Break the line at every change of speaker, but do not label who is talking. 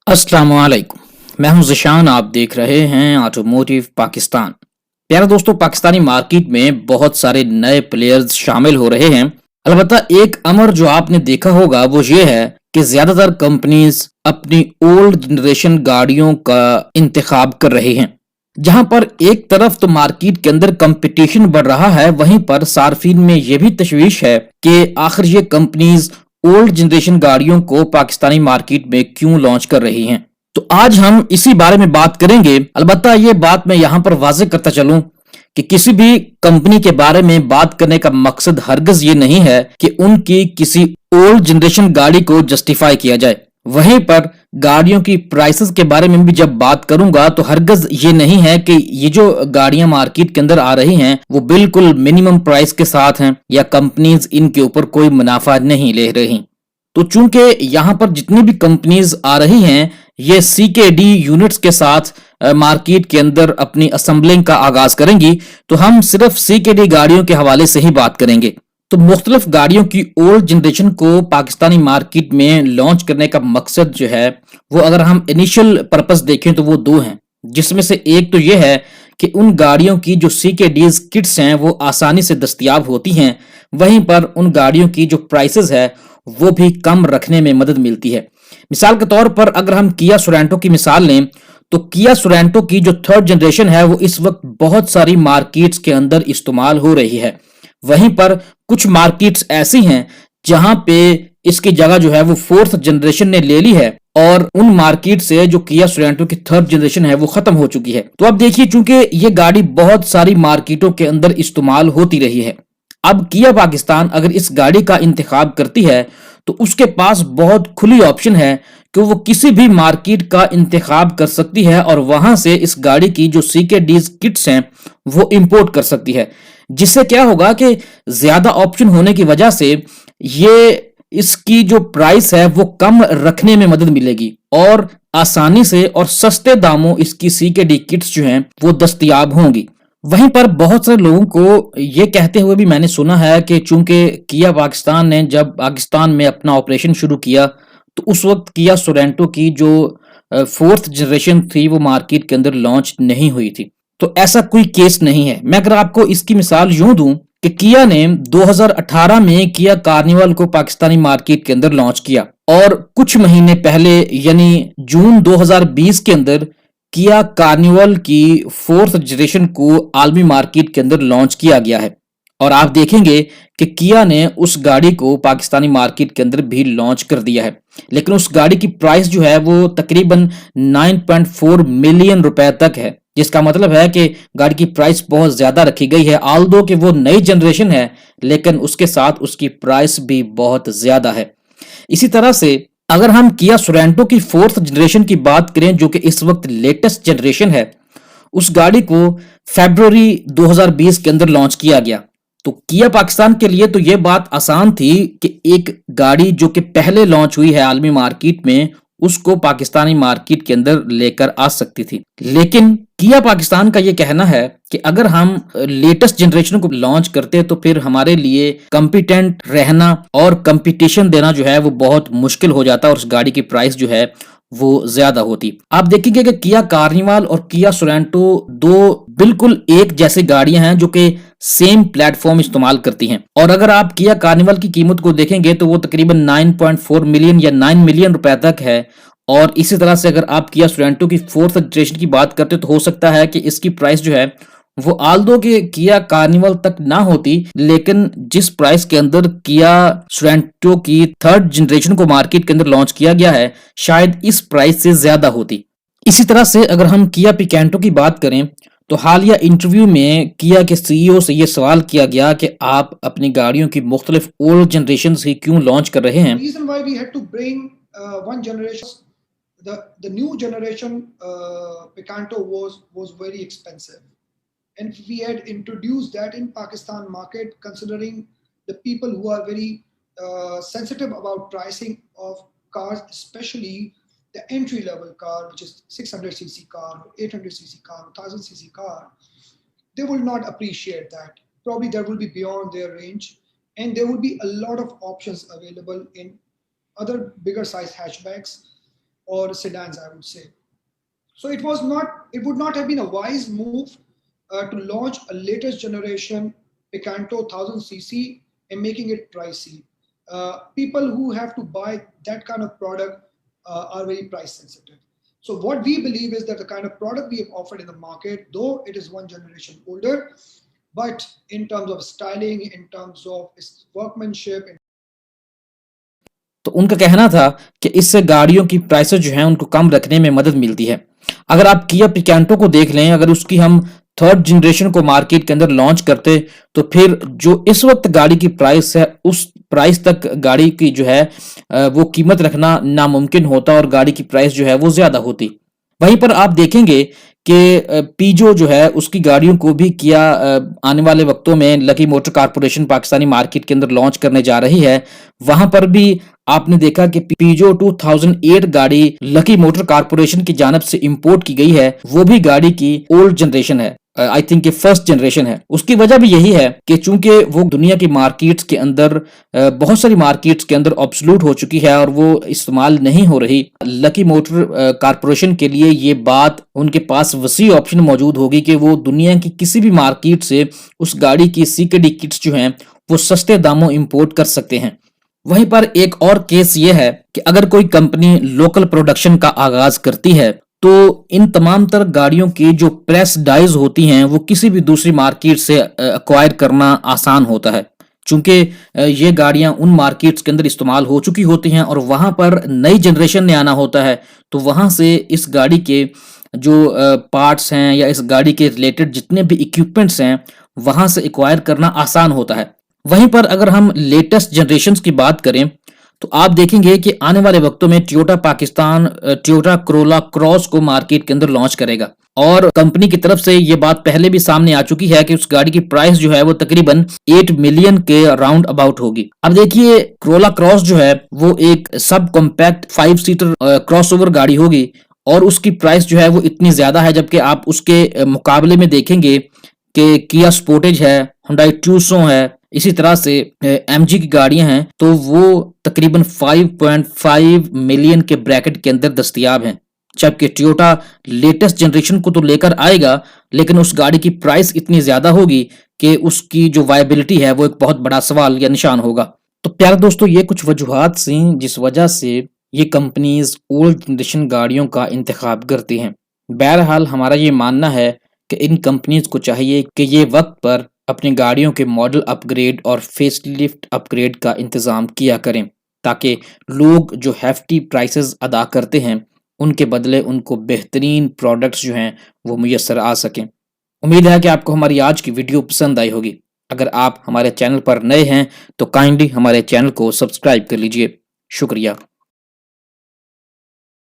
अस्सलाम वालेकुम। मैं हूं ज़िशान, आप देख रहे हैं ऑटोमोटिव पाकिस्तान। प्यारे दोस्तों, पाकिस्तानी मार्केट में बहुत सारे नए प्लेयर्स शामिल हो रहे हैं। अलबत्ता एक अमर जो आपने देखा होगा वो ये है कि ज़्यादातर कंपनीज अपनी ओल्ड जनरेशन गाड़ियों का इंतखाब कर रही हैं। जहां पर एक तरफ तो मार्केट के अंदर कंपटीशन बढ़ रहा है, वहीं पर सार्फिन में यह भी तशवीश है कि आखिर ये कंपनीज ओल्ड जनरेशन गाड़ियों को पाकिस्तानी मार्केट में क्यों लॉन्च कर रही हैं। तो आज हम इसी बारे में बात करेंगे। अलबत्ता ये बात मैं यहां पर वाज़ेह करता चलूं कि किसी भी कंपनी के बारे में बात करने का मकसद हरगिज ये नहीं है कि उनकी किसी ओल्ड जनरेशन गाड़ी को जस्टिफाई किया जाए। वहीं पर गाड़ियों की प्राइसेस के बारे में भी जब बात करूंगा तो हरगिज ये नहीं है कि ये जो गाड़ियां मार्केट के अंदर आ रही हैं वो बिल्कुल मिनिमम प्राइस के साथ हैं या कंपनीज इनके ऊपर कोई मुनाफा नहीं ले रही। तो चूंकि यहाँ पर जितनी भी कंपनीज आ रही हैं ये CKD यूनिट्स के साथ मार्केट के अंदर अपनी असेंबलिंग का आगाज करेंगी, तो हम सिर्फ CKD गाड़ियों के हवाले से ही बात करेंगे। तो मुख्तलिफ गाड़ियों की ओल्ड जनरेशन को पाकिस्तानी मार्केट में लॉन्च करने का मकसद जो है वो अगर हम इनिशियल पर्पस देखें तो वो दो हैं, जिसमें से एक तो ये है कि उन गाड़ियों की जो CKDs किट्स हैं वो आसानी से दस्तयाब होती हैं, वहीं पर उन गाड़ियों की जो प्राइसेस है वो भी कम रखने में मदद मिलती है। मिसाल के तौर पर अगर हम किया सोरेंटो की मिसाल लें तो किया सोरेंटो की जो थर्ड जनरेशन है वो इस वक्त बहुत सारी मार्केट्स के अंदर इस्तेमाल हो रही है। वहीं पर कुछ मार्केट्स ऐसी हैं जहां पे इसकी जगह जो है वो फोर्थ जनरेशन ने ले ली है और उन मार्केट से जो किया सोरेंटो की थर्ड जनरेशन है वो खत्म हो चुकी है। तो अब देखिए, चूंकि ये गाड़ी बहुत सारी मार्केटों के अंदर इस्तेमाल होती रही है, अब किया पाकिस्तान अगर इस गाड़ी का इंतखाब करती है तो उसके पास बहुत खुली ऑप्शन है कि वो किसी भी मार्केट का इंतखाब कर सकती है और वहां से इस गाड़ी की जो CKDs किट्स हैं वो इंपोर्ट कर सकती है। जिससे क्या होगा कि ज्यादा ऑप्शन होने की वजह से ये इसकी जो प्राइस है वो कम रखने में मदद मिलेगी और आसानी से और सस्ते दामों इसकी CKD किट्स जो हैं वो दस्तयाब होंगी। वहीं पर बहुत सारे लोगों को ये कहते हुए भी मैंने सुना है कि चूंकि किया पाकिस्तान ने जब पाकिस्तान में अपना ऑपरेशन शुरू किया तो उस वक्त किया सोरेंटो की जो फोर्थ जनरेशन थी वो मार्केट के अंदर लॉन्च नहीं हुई थी। तो ऐसा कोई केस नहीं है। मैं अगर आपको इसकी मिसाल यूं दूं कि किया ने 2018 में किया कार्निवल को पाकिस्तानी मार्केट के अंदर लॉन्च किया और कुछ महीने पहले यानी जून 2020 के अंदर किया कार्निवल की फोर्थ जनरेशन को आलमी मार्केट के अंदर लॉन्च किया गया है। और आप देखेंगे कि किया ने उस गाड़ी को पाकिस्तानी मार्केट के अंदर भी लॉन्च कर दिया है, लेकिन उस गाड़ी की प्राइस जो है वो तकरीबन 9.4 मिलियन रुपए तक है। जिसका मतलब है कि गाड़ी की प्राइस बहुत ज्यादा रखी गई है। आल्दो कि वो नई जनरेशन है लेकिन उसके साथ उसकी प्राइस भी बहुत ज्यादा है। इसी तरह से अगर हम किया सोरेंटो की फोर्थ जनरेशन की बात करें जो कि इस वक्त लेटेस्ट जनरेशन है, उस गाड़ी को फरवरी 2020 के अंदर लॉन्च किया गया। तो किया पाकिस्तान के लिए तो यह बात आसान थी कि एक गाड़ी जो कि पहले लॉन्च हुई है आलमी मार्केट में उसको पाकिस्तानी मार्केट के अंदर लेकर आ सकती थी। लेकिन किया पाकिस्तान का यह कहना है कि अगर हम लेटेस्ट जनरेशन को लॉन्च करते तो फिर हमारे लिए कॉम्पिटेंट रहना और कंपटीशन देना जो है वो बहुत मुश्किल हो जाता और उस गाड़ी की प्राइस जो है वो ज्यादा होती। आप देखेंगे कि किया कार्निवाल और किया सोरेंटो दो बिल्कुल एक जैसी गाड़ियां हैं जो कि सेम प्लेटफॉर्म इस्तेमाल करती हैं। और अगर आप किया कार्निवल की कीमत को देखेंगे तो वो तकरीबन 9.4 मिलियन या 9 मिलियन रुपए तक है। और इसी तरह से अगर आप किया सोरेंटो की फोर्थ जनरेशन की बात करते तो हो सकता है कि इसकी प्राइस जो है वो आल्दो के किया कार्निवल तक ना होती, लेकिन जिस प्राइस के अंदर किया सोरेंटो की थर्ड जनरेशन को मार्केट के अंदर लॉन्च किया गया है शायद इस प्राइस से ज्यादा होती। इसी तरह से अगर हम किया पिकेंटो की बात करें तो हालिया इंटरव्यू में किया के CEO से यह सवाल किया गया कि आप अपनी गाड़ियों की मुख्तलिफ ओल्ड जनरेशन ही क्यों लॉन्च कर रहे हैं।
Reason why we had to bring one generation, the new generation Picanto was very expensive, and we had introduced that in Pakistan market, considering the people who are very sensitive about pricing of cars, especially the entry level car, which is 600cc car, 800cc car, 1000cc car. They will not appreciate that. Probably that will be beyond their range, and there will be a lot of options available in other bigger size hatchbacks or sedans, I would say. So it would not have been a wise move to launch a latest generation Picanto 1000cc and making it pricey. People who have to buy that kind of product are very price sensitive. So what we believe is that the kind of product we have offered in the market, though it is one generation older, but in terms of styling, in terms of its workmanship,
तो उनका कहना था कि इससे गाड़ियों की prices जो हैं उनको कम रखने में मदद मिलती है। अगर आप किया पिकेंटो को देख लें, अगर उसकी हम थर्ड जनरेशन को मार्केट के अंदर लॉन्च करते तो फिर जो इस वक्त गाड़ी की प्राइस है उस प्राइस तक गाड़ी की जो है वो कीमत रखना नामुमकिन होता और गाड़ी की प्राइस जो है वो ज्यादा होती। वहीं पर आप देखेंगे कि पीजो जो है उसकी गाड़ियों को भी किया आने वाले वक्तों में lucky motor corporation Pakistani market के अंदर लॉन्च करने जा रही है। वहां पर भी आपने देखा कि पीजो 2008 गाड़ी लकी मोटर कारपोरेशन की जानिब से इंपोर्ट की गई है, वो भी गाड़ी की ओल्ड जनरेशन है, आई थिंक फर्स्ट जनरेशन है। उसकी वजह भी यही है कि चूंकि वो दुनिया की मार्केट्स के अंदर बहुत सारी मार्केट्स के अंदर ऑब्सोल्यूट हो चुकी है और वो इस्तेमाल नहीं हो रही। लकी मोटर कारपोरेशन के लिए ये बात उनके पास वसी ऑप्शन मौजूद होगी कि वो दुनिया की किसी भी मार्केट से उस गाड़ी की सीकेडी किट्स जो हैं वो सस्ते दामों इंपोर्ट कर सकते हैं। वहीं पर एक और केस ये है कि अगर कोई कंपनी लोकल प्रोडक्शन का आगाज करती है तो इन तमाम तर गाड़ियों की जो प्रेस डाइज होती हैं वो किसी भी दूसरी मार्केट से अक्वायर करना आसान होता है, चूंकि ये गाड़ियां उन मार्केट्स के अंदर इस्तेमाल हो चुकी होती हैं और वहां पर नई जनरेशन ने आना होता है, तो वहां से इस गाड़ी के जो पार्ट्स हैं या इस गाड़ी के रिलेटेड जितने भी इक्विपमेंट्स हैं वहां से एक्वायर करना आसान होता है। वहीं पर अगर हम लेटेस्ट जनरेशन्स की बात करें तो आप देखेंगे कि आने वाले वक्तों में Toyota Pakistan Toyota Corolla cross को मार्केट के अंदर लॉन्च करेगा और कंपनी की तरफ से ये बात पहले भी सामने आ चुकी है कि उस गाड़ी की प्राइस जो है वो तकरीबन 8 मिलियन के राउंड अबाउट होगी। अब देखिए कोरोला क्रॉस जो है वो एक सब कॉम्पैक्ट 5 सीटर क्रॉसओवर गाड़ी होगी और उसकी प्राइस जो है वो इतनी ज्यादा है, जबकि आप उसके मुकाबले में देखेंगे कि किया स्पोर्टेज है, हुंडई ट्यूसो है, इसी तरह से एमजी की गाड़ियां हैं तो वो तकरीबन 5.5 मिलियन के ब्रैकेट के अंदर दस्तयाब हैं। जबकि टोयोटा लेटेस्ट जनरेशन को तो लेकर आएगा लेकिन उस गाड़ी की प्राइस इतनी ज्यादा होगी कि उसकी जो वायबिलिटी है वो एक बहुत बड़ा सवाल या निशान होगा। तो प्यारे दोस्तों, ये कुछ वजूहात थी जिस वजह से ये कंपनीज ओल्ड जनरेशन गाड़ियों का इंतखाब करती हैं। बहरहाल हमारा ये मानना है कि इन कंपनीज को चाहिए कि ये वक्त पर अपनी गाड़ियों के मॉडल अपग्रेड और फेसलिफ्ट अपग्रेड का इंतजाम किया करें ताकि लोग जो हेफ्टी प्राइसेस अदा करते हैं उनके बदले उनको बेहतरीन प्रोडक्ट्स जो हैं वो मुयस्सर आ सकें। उम्मीद है कि आपको हमारी आज की वीडियो पसंद आई होगी। अगर आप हमारे चैनल पर नए हैं तो काइंडली हमारे चैनल को सब्सक्राइब कर लीजिए। शुक्रिया।